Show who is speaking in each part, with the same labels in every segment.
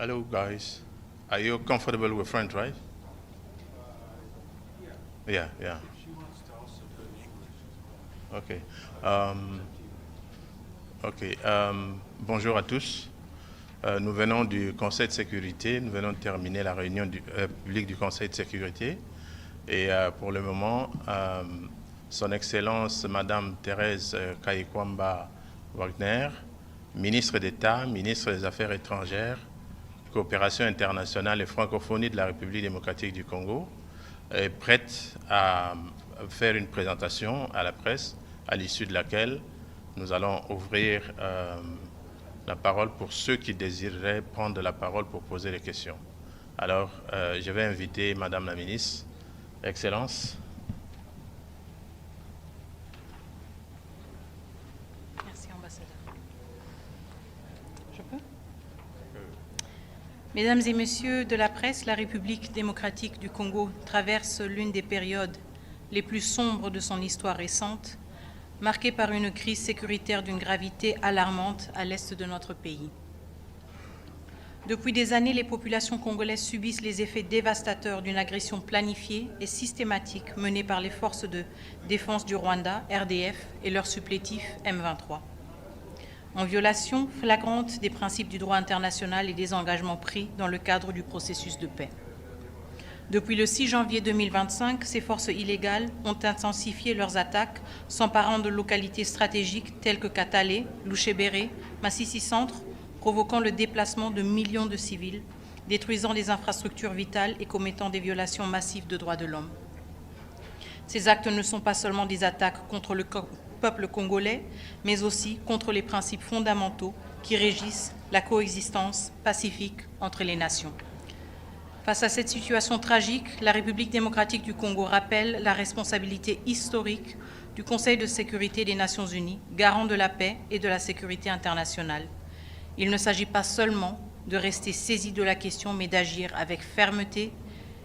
Speaker 1: Hello, guys. Are you comfortable with French, right? Yeah, yeah. Okay. Ok. Bonjour à tous. Nous venons du Conseil de sécurité. Nous venons de terminer la réunion publique du Conseil de sécurité. Et pour le moment, Son Excellence Madame Therese Kayikwamba Wagner, ministre d'État, ministre des Affaires étrangères, coopération internationale et francophonie de la République démocratique du Congo, est prête à faire une présentation à la presse, à l'issue de laquelle nous allons ouvrir la parole pour ceux qui désireraient prendre la parole pour poser des questions. Alors, je vais inviter Madame la ministre. Excellence.
Speaker 2: Merci, ambassadeur. Je peux ? Mesdames et messieurs de la presse, la République démocratique du Congo traverse l'une des périodes les plus sombres de son histoire récente, marquée par une crise sécuritaire d'une gravité alarmante à l'est de notre pays. Depuis des années, les populations congolaises subissent les effets dévastateurs d'une agression planifiée et systématique menée par les forces de défense du Rwanda, RDF, et leur supplétif M23. En violation flagrante des principes du droit international et des engagements pris dans le cadre du processus de paix. Depuis le 6 janvier 2025, ces forces illégales ont intensifié leurs attaques, s'emparant de localités stratégiques telles que Katale, Louchébéré, Massissi Centre, provoquant le déplacement de millions de civils, détruisant des infrastructures vitales et commettant des violations massives de droits de l'homme. Ces actes ne sont pas seulement des attaques contre le peuple congolais, mais aussi contre les principes fondamentaux qui régissent la coexistence pacifique entre les nations. Face à cette situation tragique, la République démocratique du Congo rappelle la responsabilité historique du Conseil de sécurité des Nations unies, garant de la paix et de la sécurité internationale. Il ne s'agit pas seulement de rester saisi de la question, mais d'agir avec fermeté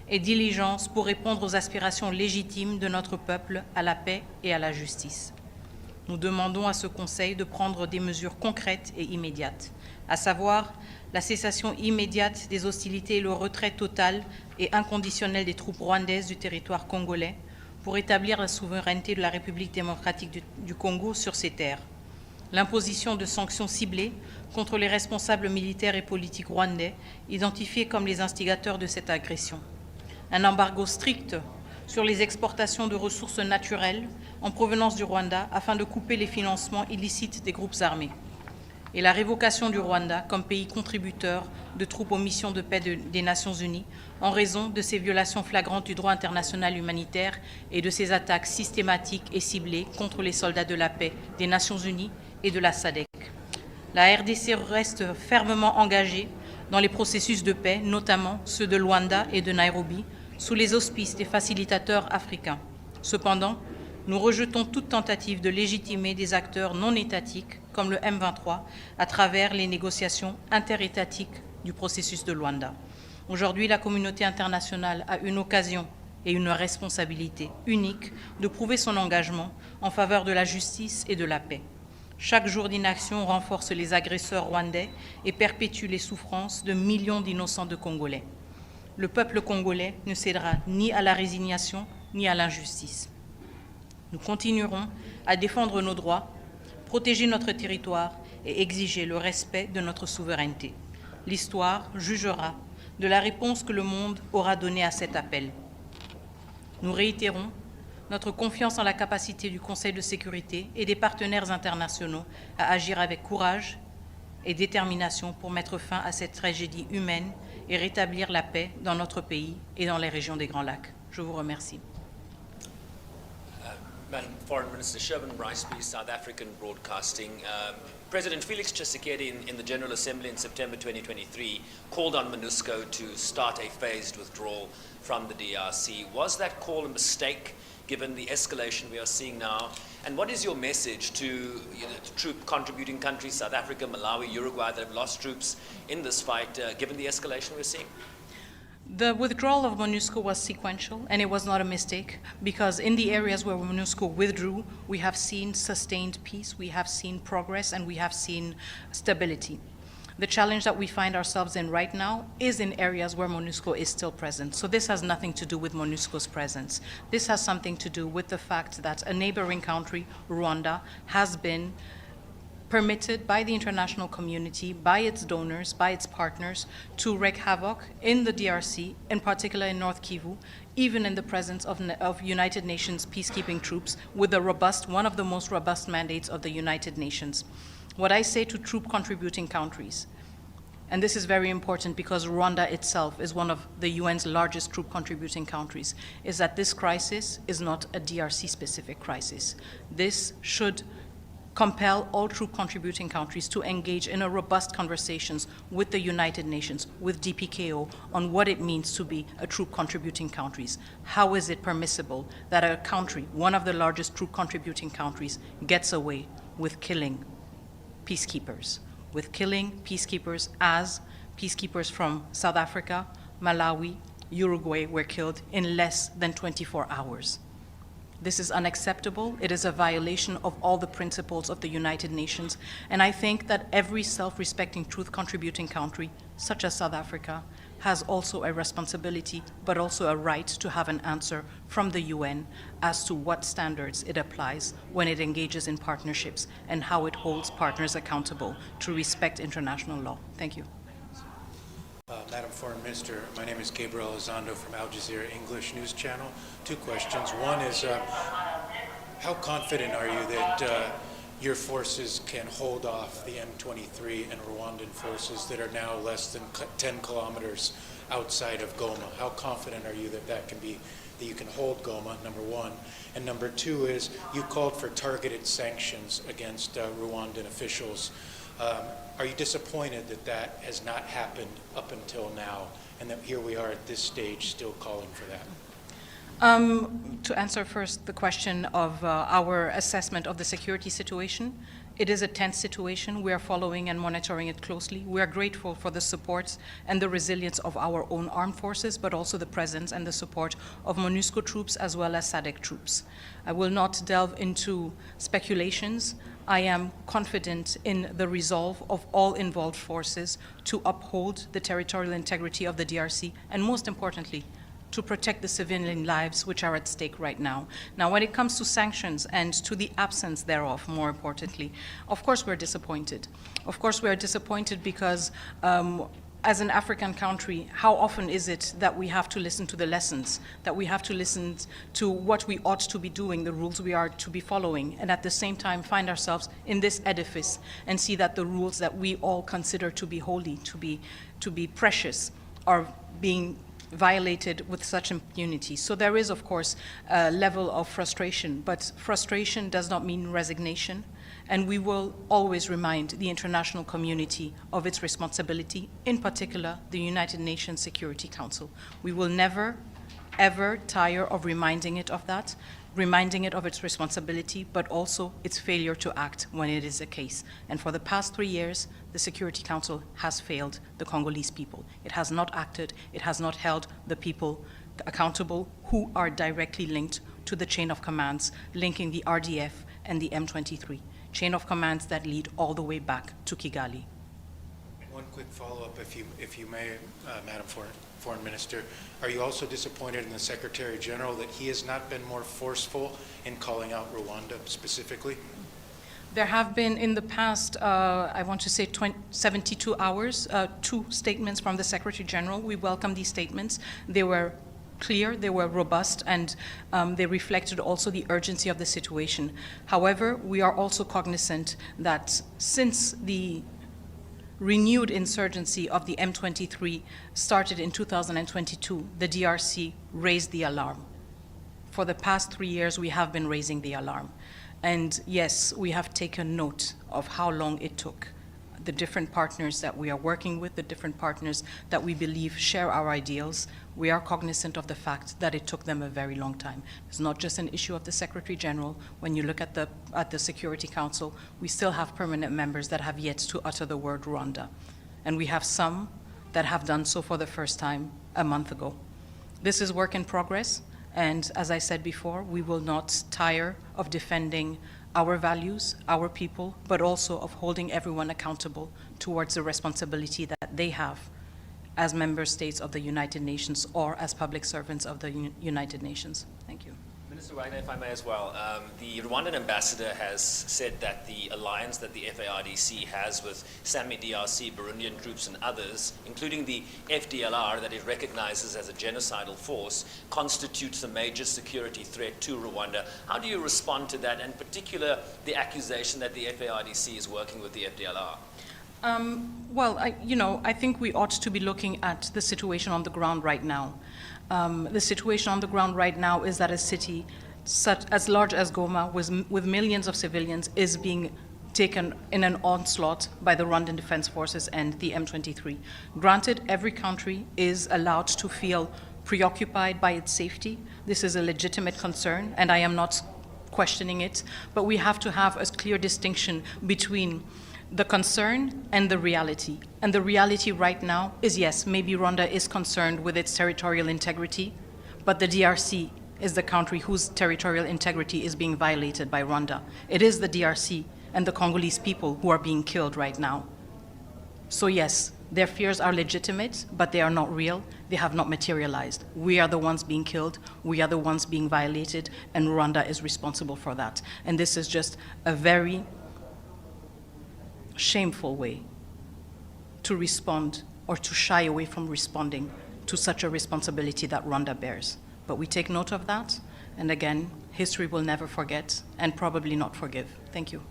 Speaker 2: et diligence pour répondre aux aspirations légitimes de notre peuple à la paix et à la justice. Nous demandons à ce Conseil de prendre des mesures concrètes et immédiates, à savoir la cessation immédiate des hostilités et le retrait total et inconditionnel des troupes rwandaises du territoire congolais pour établir la souveraineté de la République démocratique du Congo sur ces terres, l'imposition de sanctions ciblées contre les responsables militaires et politiques rwandais identifiés comme les instigateurs de cette agression, un embargo strict sur les exportations de ressources naturelles en provenance du Rwanda afin de couper les financements illicites des groupes armés, et la révocation du Rwanda comme pays contributeur de troupes aux missions de paix des Nations unies en raison de ces violations flagrantes du droit international humanitaire et de ces attaques systématiques et ciblées contre les soldats de la paix des Nations unies et de la SADC. La RDC reste fermement engagée dans les processus de paix, notamment ceux de Luanda et de Nairobi, sous les auspices des facilitateurs africains. Cependant, nous rejetons toute tentative de légitimer des acteurs non étatiques, comme le M23, à travers les négociations interétatiques du processus de Luanda. Aujourd'hui, la communauté internationale a une occasion et une responsabilité unique de prouver son engagement en faveur de la justice et de la paix. Chaque jour d'inaction renforce les agresseurs rwandais et perpétue les souffrances de millions d'innocents de Congolais. Le peuple congolais ne cédera ni à la résignation ni à l'injustice. Nous continuerons à défendre nos droits, protéger notre territoire et exiger le respect de notre souveraineté. L'histoire jugera de la réponse que le monde aura donnée à cet appel. Nous réitérons notre confiance en la capacité du Conseil de sécurité et des partenaires internationaux à agir avec courage et détermination pour mettre fin à cette tragédie humaine et rétablir la paix dans notre pays et dans les régions des Grands Lacs. Je vous remercie.
Speaker 3: Madam Foreign Minister, Sherman Rice, please, South African Broadcasting. President Felix Tshisekedi in the General Assembly in September 2023 called on MONUSCO to start a phased withdrawal from the DRC. Was that call a mistake, given the escalation we are seeing now? And what is your message to troop contributing countries, South Africa, Malawi, Uruguay, that have lost troops in this fight, given the escalation we're seeing?
Speaker 2: The withdrawal of MONUSCO was sequential, and it was not a mistake, because in the areas where MONUSCO withdrew, we have seen sustained peace, we have seen progress, and we have seen stability. The challenge that we find ourselves in right now is in areas where MONUSCO is still present. So this has nothing to do with MONUSCO's presence. This has something to do with the fact that a neighboring country, Rwanda, has been permitted by the international community, by its donors, by its partners, to wreak havoc in the DRC, in particular in North Kivu, even in the presence of United Nations peacekeeping troops, with one of the most robust mandates of the United Nations. What I say to troop contributing countries, and this is very important because Rwanda itself is one of the UN's largest troop contributing countries, is that this crisis is not a DRC specific crisis. This should compel all troop contributing countries to engage in a robust conversations with the United Nations, with DPKO, on what it means to be a troop contributing countries. How is it permissible that a country, one of the largest troop contributing countries, gets away with killing peacekeepers, as peacekeepers from South Africa, Malawi, Uruguay were killed in less than 24 hours. This is unacceptable. It is a violation of all the principles of the United Nations. And I think that every self-respecting truth-contributing country, such as South Africa, has also a responsibility, but also a right to have an answer from the UN as to what standards it applies when it engages in partnerships and how it holds partners accountable to respect international law. Thank you.
Speaker 4: Madam Foreign Minister, my name is Gabriel Elizondo from Al Jazeera English News Channel. Two questions. One is, how confident are you that your forces can hold off the M23 and Rwandan forces that are now less than 10 kilometers outside of Goma? How confident are you that that you can hold Goma, number one? And number two is, you called for targeted sanctions against Rwandan officials. Are you disappointed that that has not happened up until now, and that here we are at this stage still calling for that?
Speaker 2: To answer first the question of our assessment of the security situation, it is a tense situation. We are following and monitoring it closely. We are grateful for the support and the resilience of our own armed forces, but also the presence and the support of MONUSCO troops as well as SADC troops. I will not delve into speculations. I am confident in the resolve of all involved forces to uphold the territorial integrity of the DRC, and most importantly, to protect the civilian lives which are at stake right now. Now, when it comes to sanctions and to the absence thereof, more importantly, of course we're disappointed. Of course we are disappointed because as an African country, how often is it that we have to listen to the lessons, that we have to listen to what we ought to be doing, the rules we are to be following, and at the same time find ourselves in this edifice and see that the rules that we all consider to be holy, to be precious, are being violated with such impunity. So there is, of course, a level of frustration, but frustration does not mean resignation. And we will always remind the international community of its responsibility, in particular, the United Nations Security Council. We will never, ever tire of reminding it of that, reminding it of its responsibility, but also its failure to act when it is the case. And for the past 3 years, the Security Council has failed the Congolese people. It has not acted, it has not held the people accountable who are directly linked to the chain of commands linking the RDF and the M23. Chain of commands that lead all the way back to Kigali.
Speaker 4: One quick follow-up, if you may, Madam Foreign Minister. Are you also disappointed in the Secretary General that he has not been more forceful in calling out Rwanda specifically?
Speaker 2: There have been in the past, I want to say 72 hours, 2 statements from the Secretary General. We welcome these statements. They were clear, they were robust, and they reflected also the urgency of the situation. However, we are also cognizant that since the renewed insurgency of the M23 started in 2022, the DRC raised the alarm. For the past 3 years, we have been raising the alarm. And yes, we have taken note of how long it took. The different partners that we are working with, the different partners that we believe share our ideals, we are cognizant of the fact that it took them a very long time. It's not just an issue of the Secretary General. When you look at the Security Council, we still have permanent members that have yet to utter the word Rwanda. And we have some that have done so for the first time a month ago. This is work in progress, and as I said before, we will not tire of defending our values, our people, but also of holding everyone accountable towards the responsibility that they have as member states of the United Nations or as public servants of the United Nations. Thank you.
Speaker 3: Minister Wagner, if I may as well, the Rwandan ambassador has said that the alliance that the FARDC has with Sami DRC, Burundian troops and others, including the FDLR that it recognizes as a genocidal force, constitutes a major security threat to Rwanda. How do you respond to that, and in particular the accusation that the FARDC is working with the FDLR?
Speaker 2: Well, I think we ought to be looking at the situation on the ground right now. The situation on the ground right now is that a city such as large as Goma, with millions of civilians, is being taken in an onslaught by the Rwandan Defense Forces and the M23. Granted, every country is allowed to feel preoccupied by its safety. This is a legitimate concern, and I am not questioning it, but we have to have a clear distinction between the concern and the reality. And the reality right now is, yes, maybe Rwanda is concerned with its territorial integrity, but the DRC is the country whose territorial integrity is being violated by Rwanda. It is the DRC and the Congolese people who are being killed right now. So yes, their fears are legitimate, but they are not real. They have not materialized. We are the ones being killed. We are the ones being violated, and Rwanda is responsible for that. And this is just a very shameful way to respond or to shy away from responding to such a responsibility that Rwanda bears. But we take note of that, and again, history will never forget and probably not forgive. Thank you.